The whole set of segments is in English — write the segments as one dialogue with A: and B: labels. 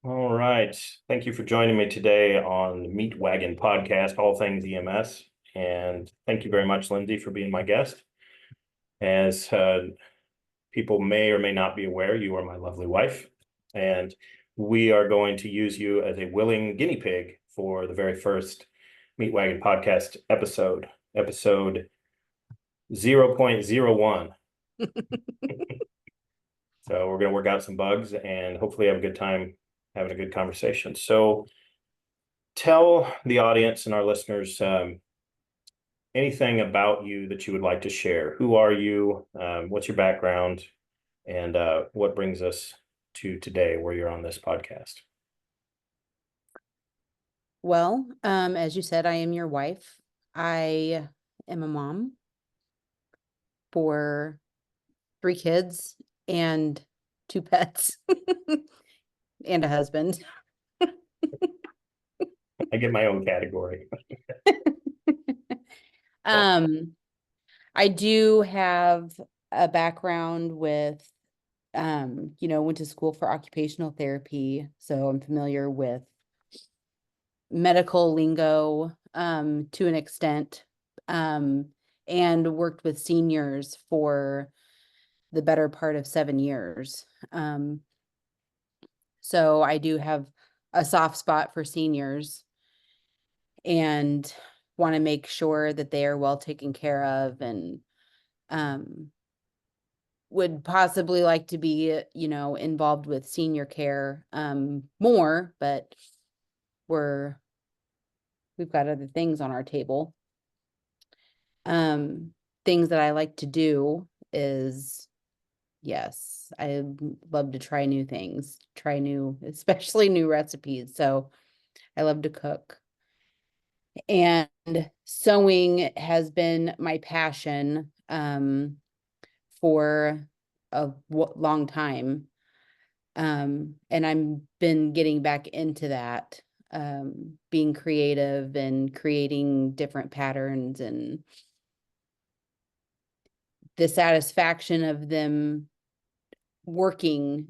A: All right. Thank you for joining me today on the Meat Wagon podcast, all things EMS. And thank you very much, Lindsay, for being my guest. As people may or may not be aware, you are my lovely wife. And we are going to use you as a willing guinea pig for the very first Meat Wagon podcast episode 0.01. So we're going to work out some bugs and hopefully have a good time having a good conversation. So tell the audience and our listeners anything about you that you would like to share. Who are you? What's your background? And what brings us to today where you're on this podcast?
B: Well, as you said, I am your wife. I am a mom for 3 kids and 2 pets and a husband.
A: I get my own category.
B: Um, I do have a background with, went to school for occupational therapy, so I'm familiar with medical lingo, to an extent, and worked with seniors for the better part of 7 years. So I do have a soft spot for seniors and want to make sure that they are well taken care of, and would possibly like to be, involved with senior care more, but we've got other things on our table. Things that I like to do is, yes, I love to try new things, especially new recipes. So I love to cook. And sewing has been my passion for a long time. And I'm been getting back into that, being creative and creating different patterns, and the satisfaction of them working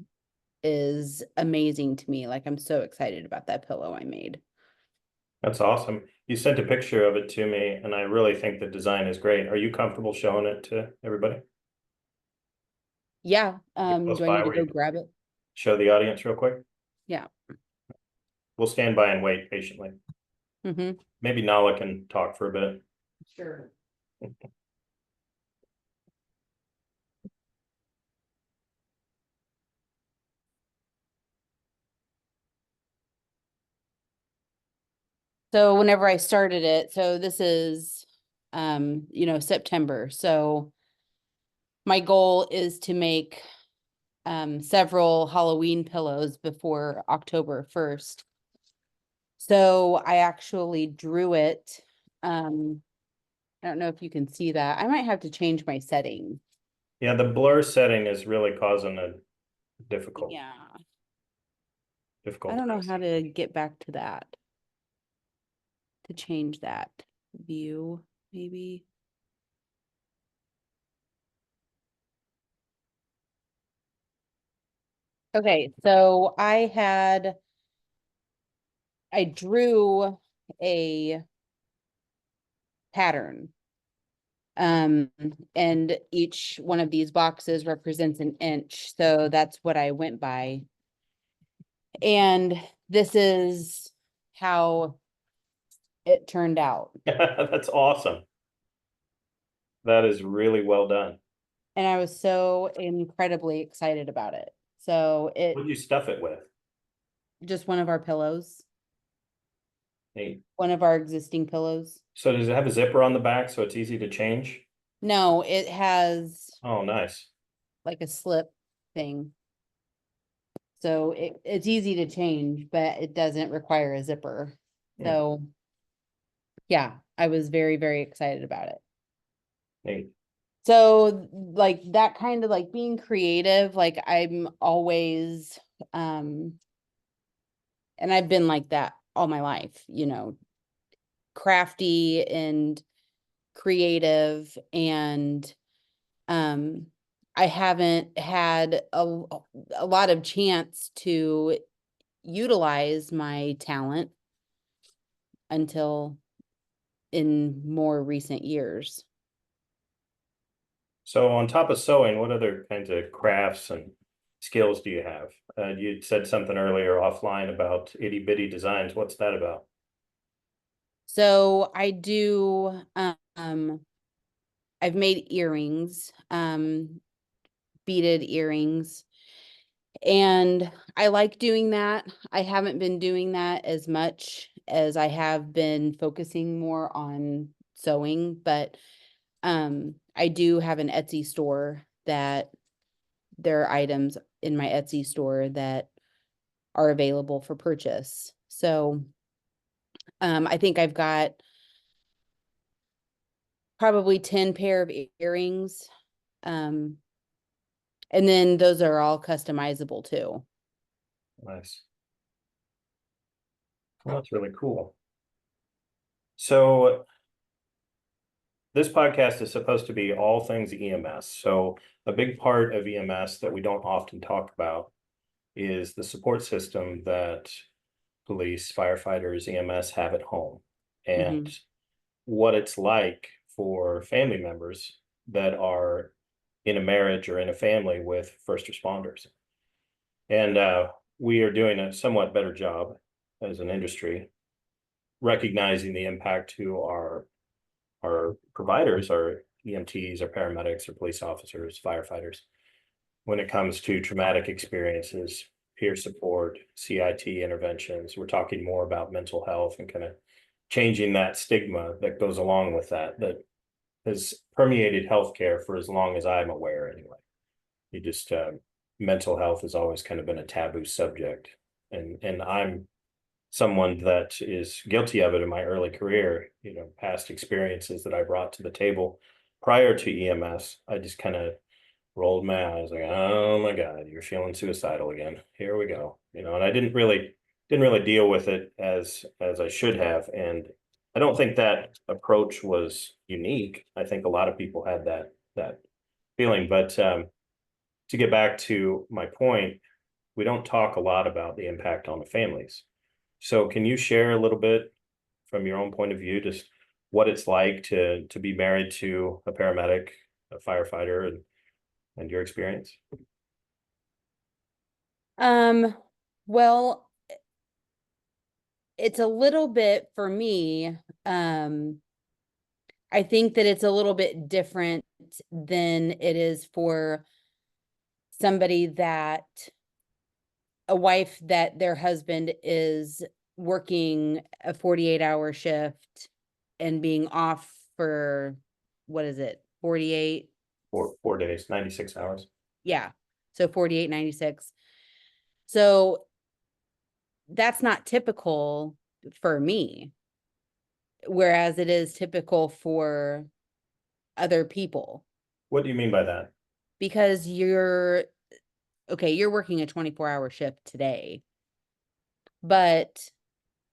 B: is amazing to me. Like, I'm so excited about that pillow I made.
A: That's awesome. You sent a picture of it to me, and I really think the design is great. Are you comfortable showing it to everybody?
B: Yeah.
A: Close
B: Do I
A: by
B: need to
A: where
B: go
A: you
B: grab it?
A: show the audience real quick?
B: Yeah.
A: We'll stand by and wait patiently.
B: Mm-hmm.
A: Maybe Nala can talk for a bit.
B: Sure. So whenever I started it, so this is, September. So my goal is to make several Halloween pillows before October 1st. So I actually drew it. I don't know if you can see that. I might have to change my setting.
A: Yeah, the blur setting is really causing a
B: Yeah. I
A: difficult
B: don't know
A: task.
B: how to get back to that, to change that view, maybe. Okay, so I drew a pattern. And each one of these boxes represents an inch. So that's what I went by. And this is how it turned out.
A: That's awesome. That is really well done.
B: And I was so incredibly excited about it. So
A: What did you stuff it with?
B: just one of our pillows,
A: Neat.
B: one of our existing pillows.
A: So does it have a zipper on the back so it's easy to change?
B: No, it has
A: Oh, nice.
B: like a slip thing. So it's easy to change, but it doesn't require a zipper. So yeah, I was very, very excited about it.
A: Neat.
B: So like that kind of like being creative, like I'm always, and I've been like that all my life, crafty and creative, and I haven't had a lot of chance to utilize my talent until in more recent years.
A: So on top of sewing, what other kinds of crafts and skills do you have? You said something earlier offline about itty bitty designs. What's that about?
B: So I do, I've made earrings, beaded earrings, and I like doing that. I haven't been doing that as much as I have been focusing more on sewing, but I do have an Etsy store that there are items in my Etsy store that are available for purchase. So I think I've got probably 10 pair of earrings. Um, and then those are all customizable too.
A: Nice. Well, that's really cool. So this podcast is supposed to be all things EMS. So a big part of EMS that we don't often talk about is the support system that police, firefighters, EMS have at home, and
B: Mhm.
A: what it's like for family members that are in a marriage or in a family with first responders. And we are doing a somewhat better job as an industry recognizing the impact to our providers, our EMTs, our paramedics, our police officers, firefighters, when it comes to traumatic experiences, peer support, CIT interventions. We're talking more about mental health and kind of changing that stigma that goes along with that, that has permeated healthcare for as long as I'm aware, anyway. You just, mental health has always kind of been a taboo subject. And I'm someone that is guilty of it in my early career, past experiences that I brought to the table prior to EMS. I just kind of rolled my eyes like, oh my God, you're feeling suicidal again. Here we go. And I didn't really deal with it as I should have. And I don't think that approach was unique. I think a lot of people had that feeling. But to get back to my point, we don't talk a lot about the impact on the families. So can you share a little bit from your own point of view, just what it's like to be married to a paramedic, a firefighter, and your experience?
B: Um, well, it's a little bit for me. I think that it's a little bit different than it is for somebody that a wife that their husband is working a 48-hour shift and being off for what is it? 48.
A: 4 days, 96 hours.
B: Yeah. So 48, 96. So that's not typical for me, whereas it is typical for other people
A: What do you mean by that?
B: because you're working a 24-hour shift today, but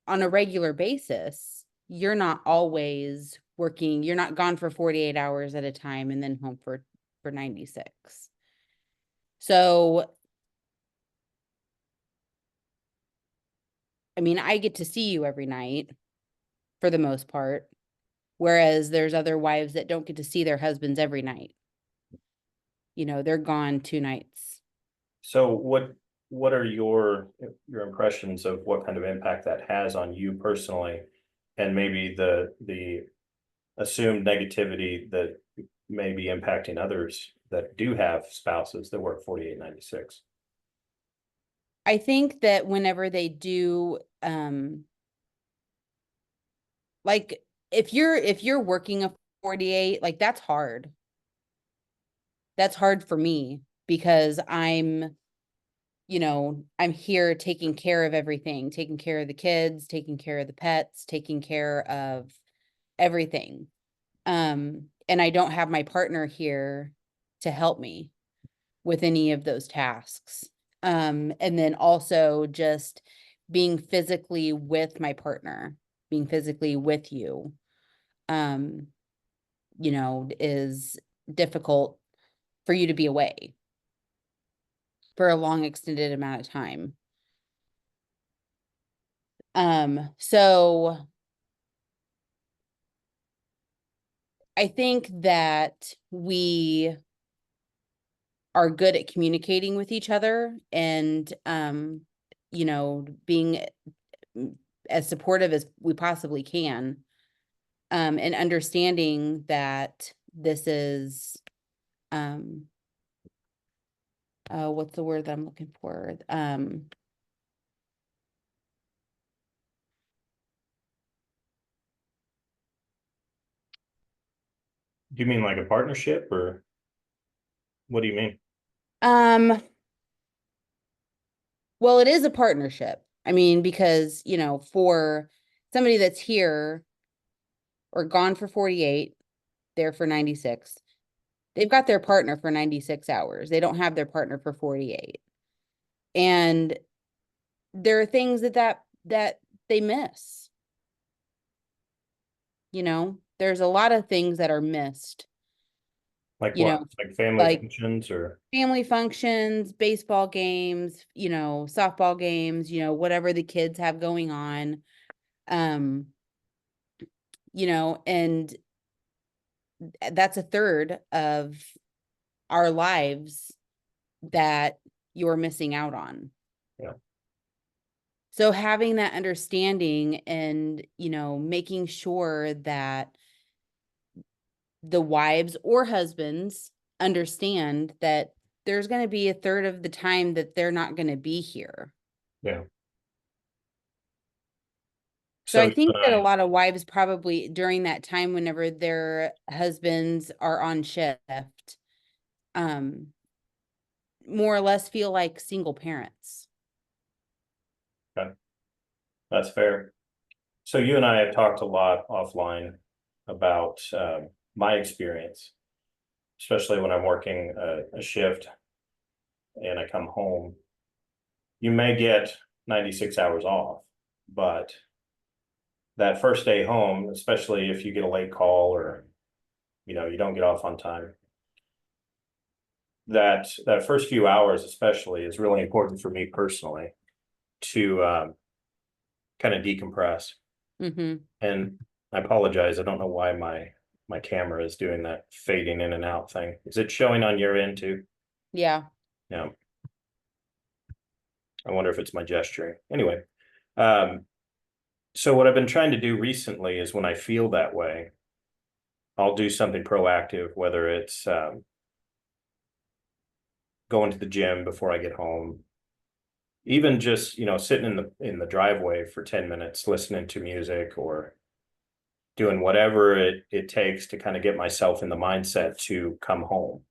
B: on a regular basis, you're not always working, you're not gone for 48 hours at a time and then home for 96. So, I mean, I get to see you every night for the most part, whereas there's other wives that don't get to see their husbands every night. They're gone 2 nights.
A: So what are your impressions of what kind of impact that has on you personally, and maybe the assumed negativity that may be impacting others that do have spouses that work 48, 96?
B: I think that whenever they do, like if you're working a 48, like that's hard. That's hard for me because I'm here taking care of everything, taking care of the kids, taking care of the pets, taking care of everything. And I don't have my partner here to help me with any of those tasks. And then also just being physically with my partner, being physically with you, um, is difficult for you to be away for a long extended amount of time. So I think that we are good at communicating with each other and, being as supportive as we possibly can. And understanding that this is, um, what's the word that I'm looking for?
A: Do you mean like a partnership, or what do you mean?
B: Um, well, it is a partnership. I mean, because, for somebody that's here or gone for 48, there for 96, they've got their partner for 96 hours. They don't have their partner for 48. And there are things that they miss. There's a lot of things that are missed,
A: Like
B: you
A: what?
B: know,
A: Like family
B: like
A: functions or?
B: family functions, baseball games, softball games, whatever the kids have going on. Um, and that's a third of our lives that you're missing out on.
A: Yeah.
B: So having that understanding and, making sure that the wives or husbands understand that there's going to be a third of the time that they're not going to be here.
A: Yeah.
B: So
A: So
B: I
A: you
B: think
A: and
B: that a
A: I,
B: lot of wives probably during that time, whenever their husbands are on shift, um, more or less feel like single parents.
A: okay, that's fair. So you and I have talked a lot offline about my experience, especially when I'm working a shift and I come home. You may get 96 hours off, but that first day home, especially if you get a late call or you don't get off on time, that first few hours especially is really important for me personally to kind of decompress.
B: Mm-hmm.
A: And I apologize, I don't know why my camera is doing that fading in and out thing. Is it showing on your end too?
B: Yeah.
A: Yeah. I wonder if it's my gesturing. Anyway, um, so what I've been trying to do recently is when I feel that way, I'll do something proactive, whether it's going to the gym before I get home, even just sitting in the driveway for 10 minutes listening to music or doing whatever it takes to kind of get myself in the mindset to come home.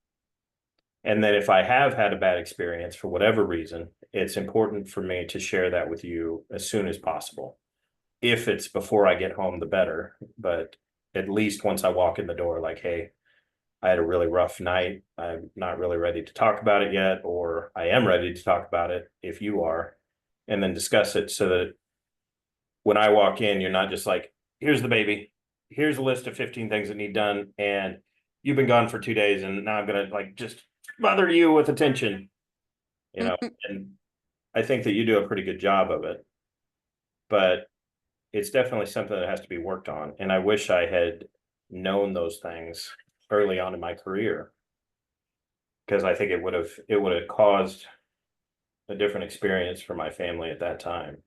A: And then if I have had a bad experience for whatever reason, it's important for me to share that with you as soon as possible. If it's before I get home, the better. But at least once I walk in the door, like, hey, I had a really rough night. I'm not really ready to talk about it yet, or I am ready to talk about it if you are, and then discuss it so that when I walk in, you're not just like, here's the baby, here's a list of 15 things that need done, and you've been gone for 2 days, and now I'm gonna like just bother you with attention, you know.
B: Mhm.
A: And I think that you do a pretty good job of it, but it's definitely something that has to be worked on. And I wish I had known those things early on in my career, because I think it would have caused a different experience for my family at that time.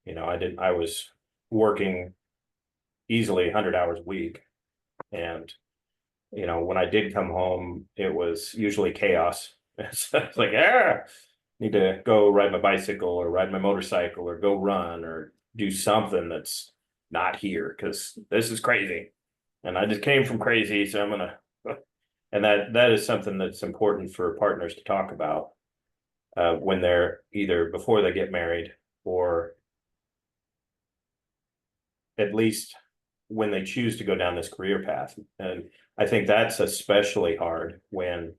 A: I was working easily 100 hours a week, and when I did come home, it was usually chaos. So it's like, need to go ride my bicycle or ride my motorcycle or go run or do something that's not here because this is crazy. And I just came from crazy, so I'm gonna. And that is something that's important for partners to talk about when they're either before they get married or at least when they choose to go down this career path. And I think that's especially hard when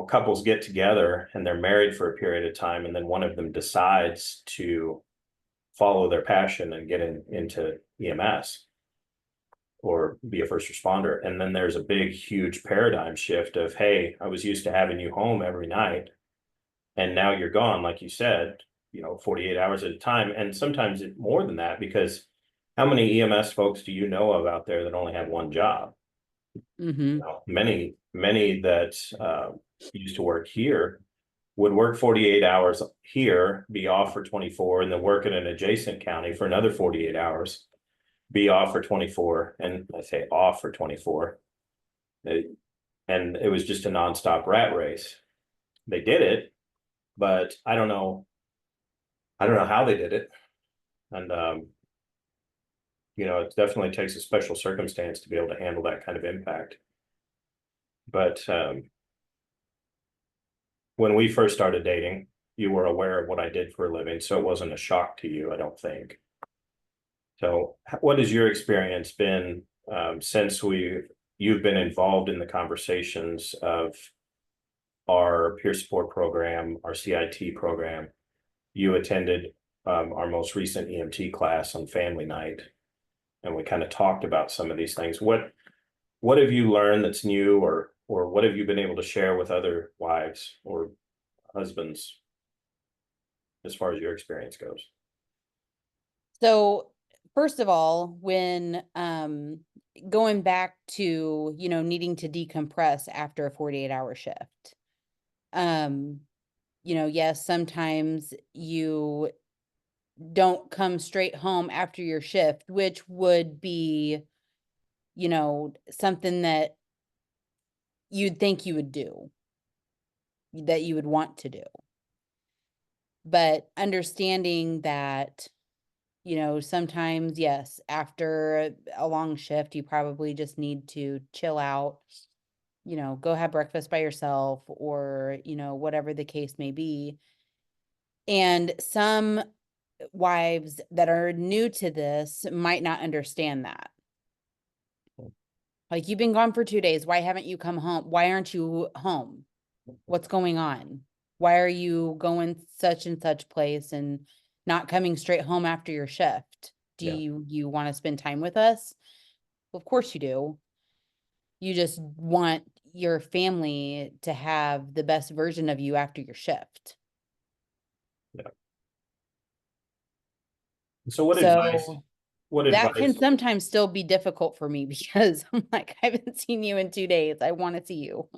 A: couples get together and they're married for a period of time, and then one of them decides to follow their passion and get into EMS or be a first responder. And then there's a big, huge paradigm shift of, hey, I was used to having you home every night, and now you're gone, like you said. 48 hours at a time, and sometimes more than that, because how many EMS folks do you know of out there that only have one job?
B: Mm-hmm.
A: Many that used to work here would work 48 hours here, be off for 24, and then work in an adjacent county for another 48 hours, be off for 24, and I say off for 24. And it was just a nonstop rat race. They did it, but I don't know. I don't know how they did it. And it definitely takes a special circumstance to be able to handle that kind of impact. But when we first started dating, you were aware of what I did for a living, so it wasn't a shock to you, I don't think. So, what has your experience been since you've been involved in the conversations of our peer support program, our CIT program? You attended our most recent EMT class on family night, and we kind of talked about some of these things. What have you learned that's new, or what have you been able to share with other wives or husbands as far as your experience goes?
B: So first of all, when going back to, needing to decompress after a 48-hour shift. Yes, sometimes you don't come straight home after your shift, which would be, something that you'd think you would do, that you would want to do. But understanding that, sometimes, yes, after a long shift, you probably just need to chill out, go have breakfast by yourself or, whatever the case may be. And some wives that are new to this might not understand that. Like, you've been gone for 2 days. Why haven't you come home? Why aren't you home? What's going on? Why are you going such and such place and not coming straight home after your shift? Do
A: Yeah,
B: you want to spend time with us? Of course you do. You just want your family to have the best version of you after your shift.
A: yeah. So what advice?
B: So
A: What
B: that can
A: advice?
B: sometimes still be difficult for me because I'm like, I haven't seen you in 2 days. I want to see you.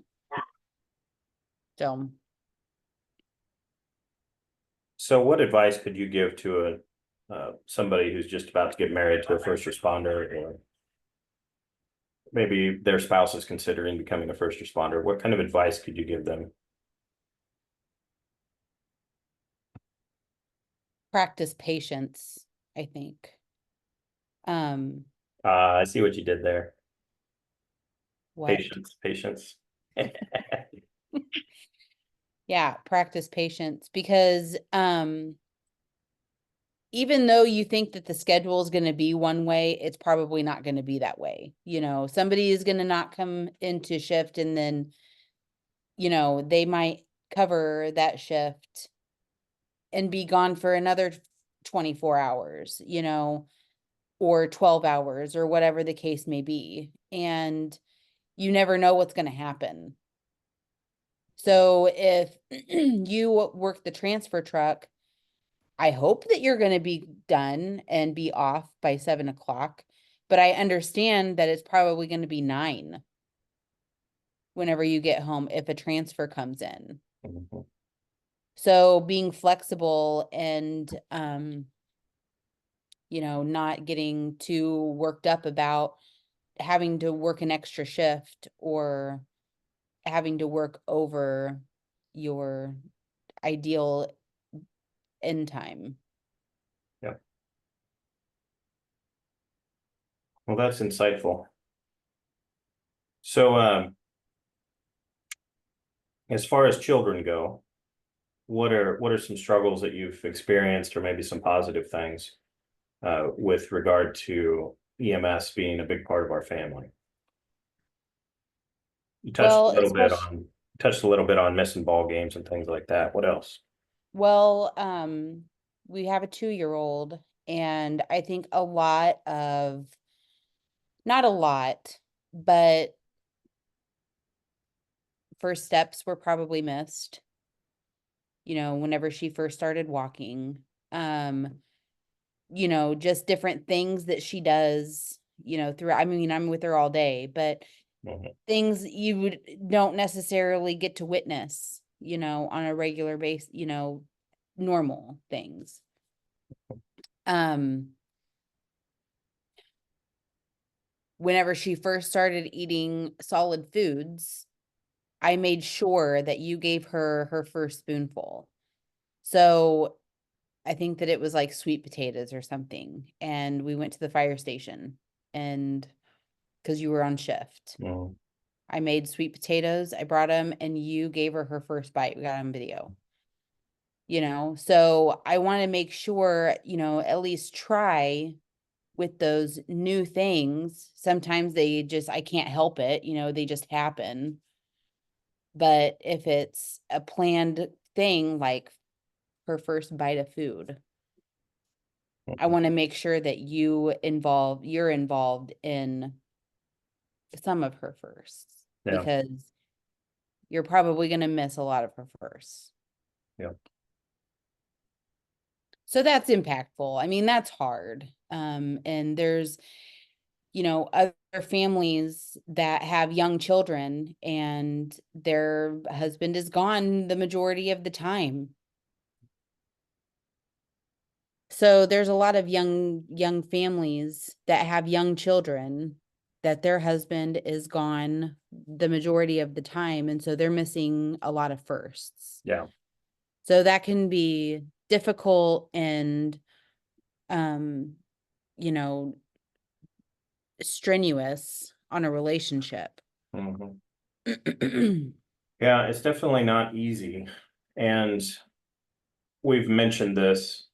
B: So,
A: So what advice could you give to a somebody who's just about to get married to a first responder, or maybe their spouse is considering becoming a first responder? What kind of advice could you give them?
B: practice patience, I think. Um,
A: I see what you did there.
B: what?
A: Patience, patience.
B: Yeah, practice patience because even though you think that the schedule is going to be one way, it's probably not going to be that way. Somebody is going to not come into shift and then, they might cover that shift and be gone for another 24 hours, or 12 hours or whatever the case may be. And you never know what's going to happen. So if you work the transfer truck, I hope that you're going to be done and be off by 7 o'clock, but I understand that it's probably going to be 9 whenever you get home if a transfer comes in.
A: Mhm.
B: So being flexible and, not getting too worked up about having to work an extra shift or having to work over your ideal end time.
A: Yeah. Well, that's insightful. So, as far as children go, what are some struggles that you've experienced, or maybe some positive things with regard to EMS being a big part of our family? You touched a
B: Well,
A: little bit
B: especially,
A: on touched a little bit on missing ball games and things like that. What else?
B: well, we have a 2-year-old, and I think not a lot, but first steps were probably missed. whenever she first started walking. Um, just different things that she does, through, I mean, I'm with her all day, but
A: Mhm.
B: things don't necessarily get to witness, on a regular base, normal things. Um, Whenever she first started eating solid foods, I made sure that you gave her her first spoonful. So I think that it was like sweet potatoes or something. And we went to the fire station and because you were on shift.
A: Mhm.
B: I made sweet potatoes. I brought them and you gave her her first bite. We got on video. So I want to make sure, at least try with those new things. Sometimes I can't help it, they just happen. But if it's a planned thing, like her first bite of food, I want to make sure that you're involved in some of her firsts
A: Yeah,
B: because you're probably going to miss a lot of her firsts.
A: yeah.
B: So that's impactful. I mean, that's hard. And there's, other families that have young children and their husband is gone the majority of the time. So there's a lot of young families that have young children that their husband is gone the majority of the time, and so they're missing a lot of firsts.
A: Yeah.
B: So that can be difficult and um, you know, strenuous on a relationship.
A: Mhm. Yeah, it's definitely not easy. And we've mentioned this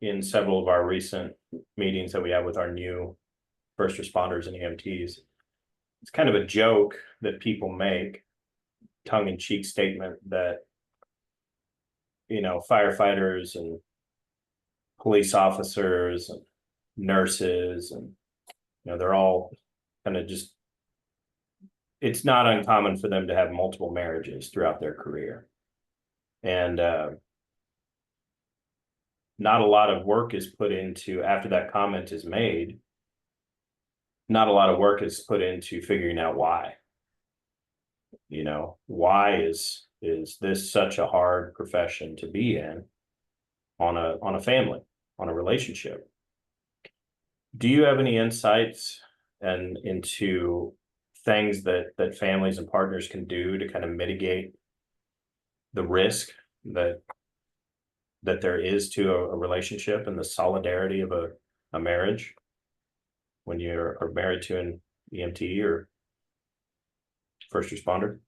A: in several of our recent meetings that we have with our new first responders and EMTs. It's kind of a joke that people make, tongue-in-cheek statement that, firefighters and police officers and nurses and, they're all kind of just, it's not uncommon for them to have multiple marriages throughout their career. And not a lot of work is put into, after that comment is made, not a lot of work is put into figuring out why. Why is this such a hard profession to be in on a family, on a relationship? Do you have any insights and into things that families and partners can do to kind of mitigate the risk that there is to a relationship and the solidarity of a marriage when are married to an EMT or first responder?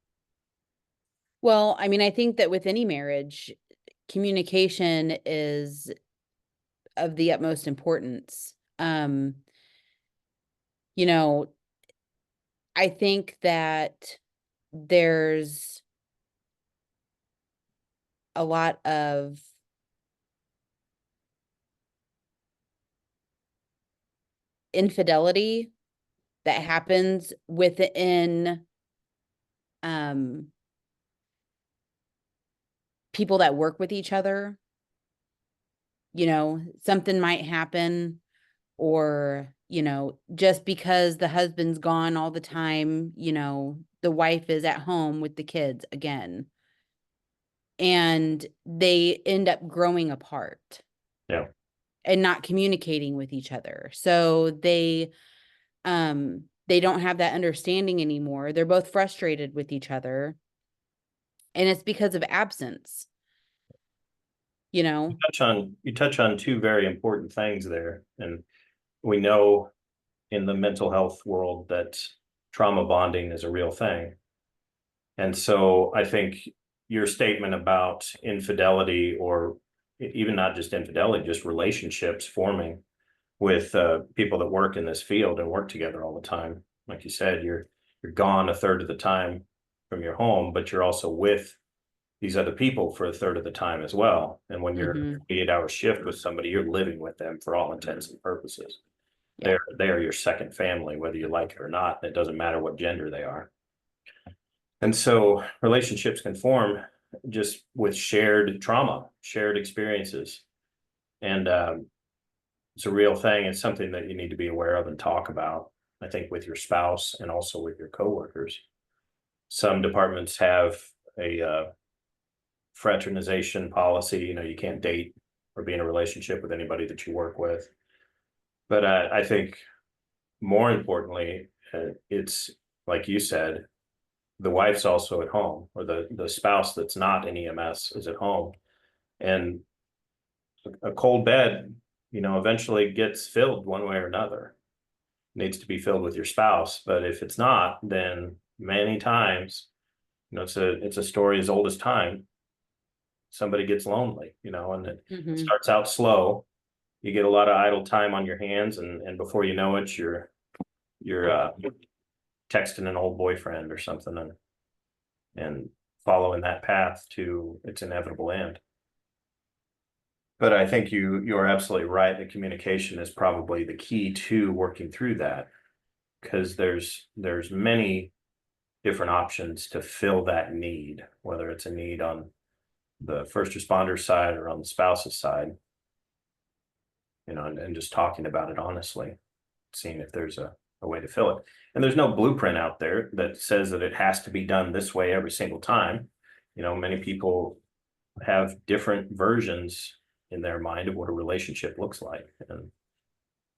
B: Well, I mean, I think that with any marriage, communication is of the utmost importance. You know, I think that there's a lot of infidelity that happens within um people that work with each other. Something might happen or, just because the husband's gone all the time, the wife is at home with the kids again. And they end up growing apart
A: Yeah.
B: and not communicating with each other. So they don't have that understanding anymore. They're both frustrated with each other. And it's because of absence, you know?
A: You touch on two very important things there. And we know in the mental health world that trauma bonding is a real thing. And so I think your statement about infidelity, or even not just infidelity, just relationships forming with people that work in this field and work together all the time. Like you said, you're gone a third of the time from your home, but you're also with these other people for a third of the time as well. And when you're
B: Mhm.
A: 8 hour shift with somebody, you're living with them for all intents and purposes.
B: Yeah.
A: They are your second family, whether you like it or not. It doesn't matter what gender they are. And so relationships can form just with shared trauma, shared experiences. And it's a real thing. It's something that you need to be aware of and talk about, I think, with your spouse and also with your coworkers. Some departments have a fraternization policy. You can't date or be in a relationship with anybody that you work with. But I think more importantly, it's like you said, the wife's also at home, or the spouse that's not in EMS is at home. And a cold bed, eventually gets filled one way or another. Needs to be filled with your spouse. But if it's not, then many times, it's a story as old as time. Somebody gets lonely, and it
B: Mm-hmm.
A: starts out slow. You get a lot of idle time on your hands, and before you know it, you're texting an old boyfriend or something, and following that path to its inevitable end. But I think you're absolutely right. The communication is probably the key to working through that, because there's many different options to fill that need, whether it's a need on the first responder side or on the spouse's side, and just talking about it honestly, seeing if there's a way to fill it. And there's no blueprint out there that says that it has to be done this way every single time. Many people have different versions in their mind of what a relationship looks like. And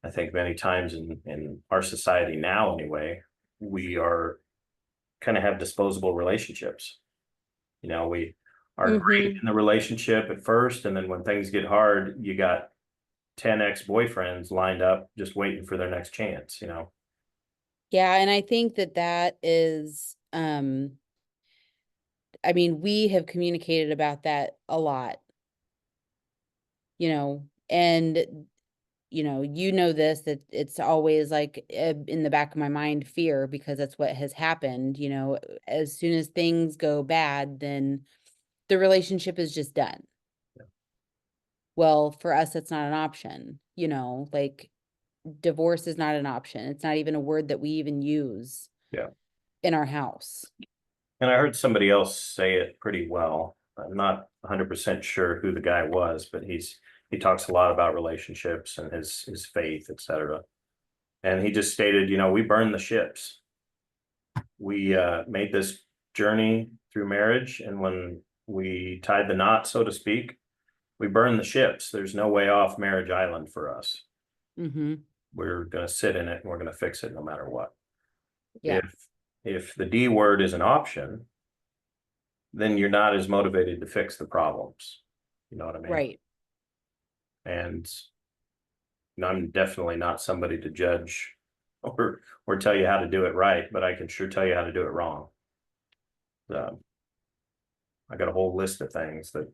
A: I think many times in our society now, anyway, we are kind of have disposable relationships. We are great
B: Mm-hmm.
A: in the relationship at first, and then when things get hard, you got 10 ex-boyfriends lined up just waiting for their next chance.
B: Yeah, and I think that is, I mean, we have communicated about that a lot, and this, that it's always like in the back of my mind, fear, because that's what has happened. As soon as things go bad, then the relationship is just done.
A: Yeah.
B: Well, for us, it's not an option, like divorce is not an option. It's not even a word that we even use
A: Yeah.
B: in our house.
A: And I heard somebody else say it pretty well. I'm not 100% sure who the guy was, but he talks a lot about relationships and his faith, etc. And he just stated, we burn the ships. We made this journey through marriage, and when we tied the knot, so to speak, we burned the ships. There's no way off Marriage Island for us.
B: Mm-hmm.
A: We're going to sit in it and we're going to fix it no matter what.
B: Yeah.
A: If the D word is an option, then you're not as motivated to fix the problems. You know what I mean?
B: Right.
A: And I'm definitely not somebody to judge or tell you how to do it right, but I can sure tell you how to do it wrong. I got a whole list of things that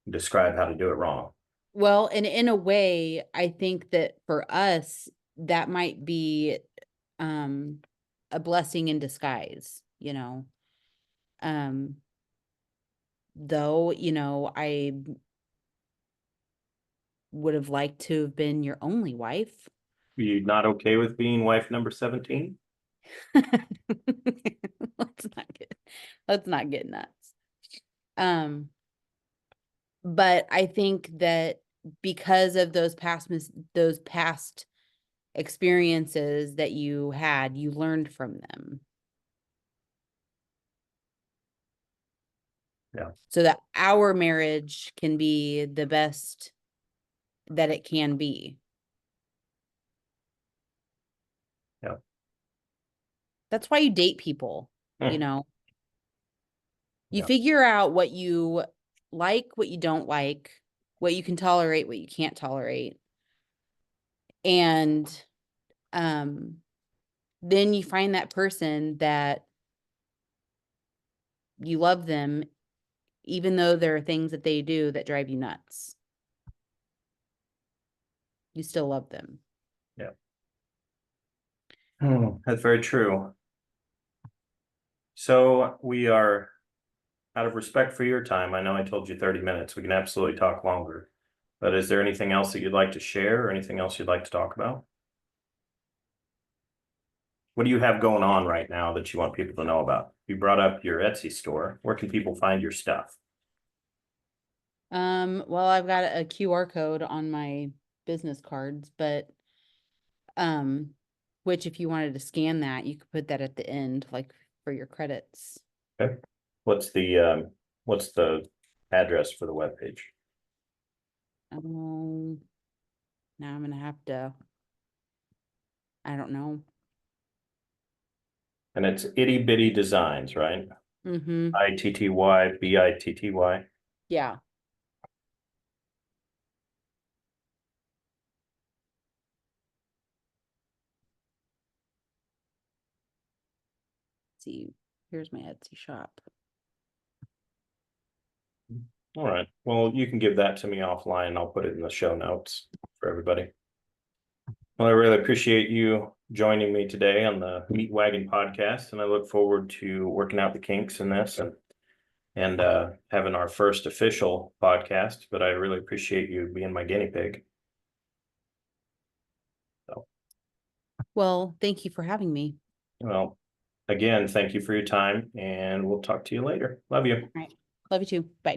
A: describe how to do it wrong.
B: Well, and in a way, I think that for us, that might be um a blessing in disguise, Um, though, I would have liked to have been your only wife.
A: You not okay with being wife number 17?
B: Let's not get let's not get nuts. Um, but I think that because of those past experiences that you had, you learned from them.
A: Yeah.
B: So that our marriage can be the best that it can be.
A: Yeah.
B: That's why you date people, you
A: Hmm.
B: know. You
A: Yeah.
B: figure out what you like, what you don't like, what you can tolerate, what you can't tolerate. And um then you find that person that you love them, even though there are things that they do that drive you nuts. You still love them.
A: Yeah. That's very true. So we are, out of respect for your time, I know I told you 30 minutes. We can absolutely talk longer. But is there anything else that you'd like to share or anything else you'd like to talk about? What do you have going on right now that you want people to know about? you brought up your Etsy store. Where can people find your stuff?
B: Well, I've got a QR code on my business cards, but which if you wanted to scan that, you could put that at the end, like for your credits.
A: Okay. What's the address for the webpage?
B: Now I'm gonna have to, I don't know.
A: And it's Itty Bitty Designs, right?
B: Mm-hmm.
A: ITTYBITTY.
B: Yeah. Let's see, here's my Etsy shop.
A: All right. Well, you can give that to me offline. I'll put it in the show notes for everybody. Well, I really appreciate you joining me today on the Meat Wagon podcast, and I look forward to working out the kinks in this and having our first official podcast. But I really appreciate you being my guinea pig. So,
B: Well, thank you for having me.
A: well, again, thank you for your time, and we'll talk to you later. Love you.
B: All right. Love you too. Bye.